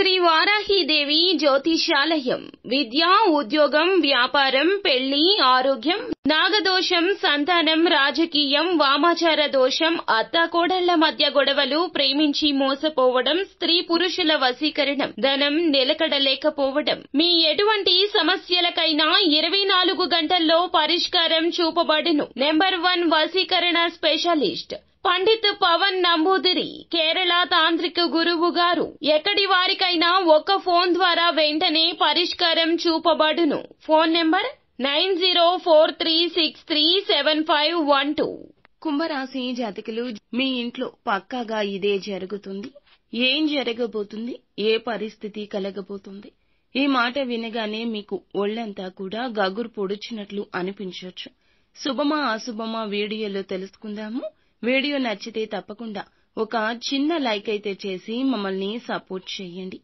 శ్రీ వారాహీదేవి జ్యోతిషాలయం విద్య, ఉద్యోగం, వ్యాపారం, పెళ్లి, ఆరోగ్యం, నాగదోషం, సంతానం, రాజకీయం, వామాచార దోషం, అత్తాకోడళ్ల మధ్య గొడవలు, ప్రేమించి మోసపోవడం, స్త్రీ పురుషుల వశీకరణం, ధనం నిలకడలేకపోవడం, మీ ఎటువంటి సమస్యలకైనా 24 గంటల్లో పరిష్కారం చూపబడును. నెంబర్ 1 వశీకరణ స్పెషలిస్ట్ పండిత్ పవన్ నంబూదిరి, కేరళ తాంత్రిక గురువు గారు. ఎక్కడి వారికైనా ఒక్క ఫోన్ ద్వారా వెంటనే పరిష్కారం చూపబడును. Phone number 9043637512. కుంభరాశి జాతకులు, మీ ఇంట్లో పక్కాగా ఇదే జరుగుతుంది. ఏం జరగబోతుంది, ఏ పరిస్థితి కలగబోతుంది, ఈ మాట వినగానే మీకు ఒళ్లంతా కూడా గగురు పొడుచున్నట్లు అనిపించవచ్చు. శుభమా అశుభమా వీడియోలో తెలుసుకుందాము. వీడియో నచ్చితే తప్పకుండా ఒక చిన్న లైక్ అయితే చేసి మమ్మల్ని సపోర్ట్ చేయండి.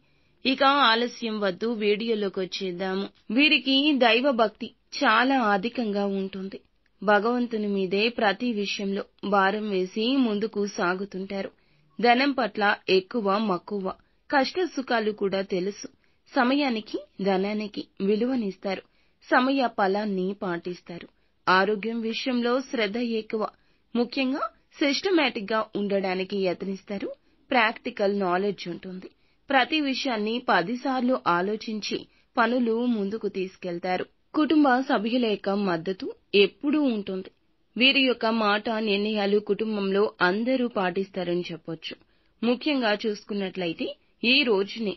ఇక ఆలస్యం వద్దు, వీడియోలోకి వచ్చేద్దాము. వీరికి దైవ భక్తి చాలా అధికంగా ఉంటుంది. భగవంతుని మీదే ప్రతి విషయంలో భారం వేసి ముందుకు సాగుతుంటారు. ధనం పట్ల ఎక్కువ మక్కువ, కష్ట సుఖాలు కూడా తెలుసు. సమయానికి ధనానికి విలువనిస్తారు. సమయ ఫలాన్ని పాటిస్తారు. ఆరోగ్యం విషయంలో శ్రద్ధ ఎక్కువ. ముఖ్యంగా సిస్టమేటిక్ గా ఉండడానికి యత్నిస్తారు. ప్రాక్టికల్ నాలెడ్జ్ ఉంటుంది. ప్రతి విషయాన్ని 10 సార్లు ఆలోచించి పనులు ముందుకు తీసుకెళ్తారు. కుటుంబ సభ్యుల యొక్క మద్దతు ఎప్పుడూ ఉంటుంది. వీరి యొక్క మాట నిర్ణయాలు కుటుంబంలో అందరూ పాటిస్తారని చెప్పొచ్చు. ముఖ్యంగా చూసుకున్నట్లయితే ఈ రోజునే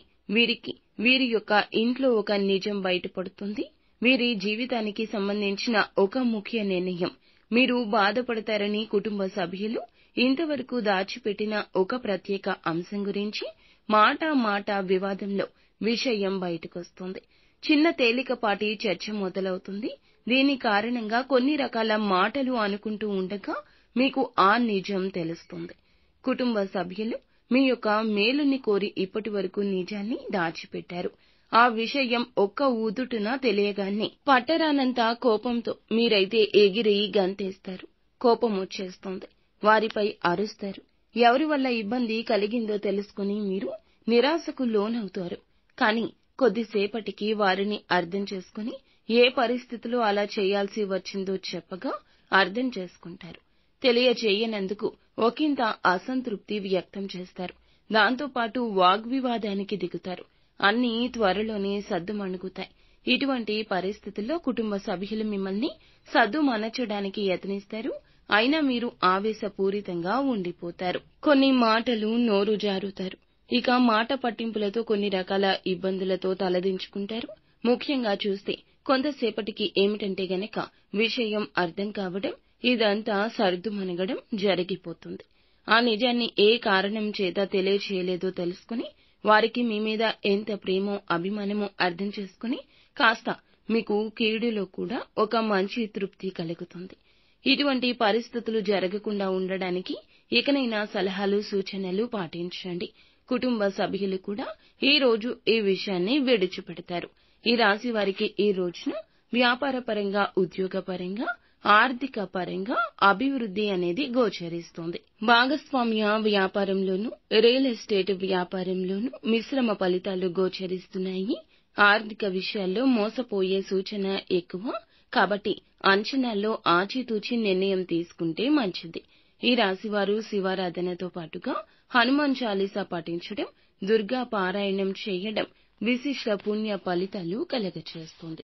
వీరి యొక్క ఇంట్లో ఒక నిజం బయటపడుతుంది. వీరి జీవితానికి సంబంధించిన ఒక ముఖ్య నిర్ణయం మీరు బాధపడతారని కుటుంబ సభ్యులు ఇంతవరకు దాచిపెట్టిన ఒక ప్రత్యేక అంశం గురించి మాట వివాదంలో విషయం బయటకొస్తుంది. చిన్న తేలికపాటి చర్చ మొదలవుతుంది. దీని కారణంగా కొన్ని రకాల మాటలు అనుకుంటూ ఉండగా మీకు ఆ నిజం తెలుస్తుంది. కుటుంబ సభ్యులు మీ యొక్క మేలుని కోరి ఇప్పటి వరకు నిజాన్ని దాచిపెట్టారు. ఆ విషయం ఒక్క ఊదుటున తెలియగానే పట్టరానంత కోపంతో మీరైతే ఎగిరి గంతేస్తారు. కోపం వచ్చేస్తుంది. వారిపై అరుస్తారు. ఎవరి వల్ల ఇబ్బంది కలిగిందో తెలుసుకుని మీరు నిరాశకు లోనవుతారు. కానీ కొద్దిసేపటికి వారిని అర్థం చేసుకుని ఏ పరిస్థితిలో అలా చేయాల్సి వచ్చిందో చెప్పగా అర్థం చేసుకుంటారు. తెలియచేయనందుకు ఒకంత అసంతృప్తి వ్యక్తం చేస్తారు. దాంతోపాటు వాగ్వివాదానికి దిగుతారు. అన్నీ త్వరలోనే సద్దుమణుగుతాయి. ఇటువంటి పరిస్థితుల్లో కుటుంబ సభ్యులు మిమ్మల్ని సద్దుమణచడానికి యత్నిస్తారు. అయినా మీరు ఆవేశపూరితంగా ఉండిపోతారు. కొన్ని మాటలు నోరు జారుతారు. ఇక మాట పట్టింపులతో కొన్ని రకాల ఇబ్బందులతో తలదించుకుంటారు. ముఖ్యంగా చూస్తే కొంతసేపటికి ఏమిటంటే గనక విషయం అర్థం కావడం, ఇదంతా సర్దుమణగడం జరిగిపోతుంది. ఆ నిజాన్ని ఏ కారణం చేత తెలియచేయలేదో తెలుసుకుని వారికి మీ మీద ఎంత ప్రేమో అభిమానమో అర్థం చేసుకుని కాస్త మీకు కీడులో కూడా ఒక మంచి తృప్తి కలుగుతుంది. ఇటువంటి పరిస్థితులు జరగకుండా ఉండడానికి ఇకనైనా సలహాలు సూచనలు పాటించండి. కుటుంబ సభ్యులు కూడా ఈ రోజు ఈ విషయాన్ని విడిచిపెడతారు. ఈ రాశి వారికి ఈ రోజున వ్యాపారపరంగా, ఉద్యోగపరంగా, ఆర్థిక పరంగా అభివృద్ధి అనేది గోచరిస్తోంది. భాగస్వామ్య వ్యాపారంలోనూ, రియల్ ఎస్టేట్ వ్యాపారంలోనూ మిశ్రమ ఫలితాలు గోచరిస్తున్నాయి. ఆర్థిక విషయాల్లో మోసపోయే సూచన ఎక్కువ. కాబట్టి అంచనాల్లో ఆచితూచి నిర్ణయం తీసుకుంటే మంచిది. ఈ రాశివారు శివారాధనతో పాటుగా హనుమాన్ చాలీసా పఠించడం, దుర్గా పారాయణం చేయడం విశిష్ట పుణ్య ఫలితాలు కలగచేస్తుంది.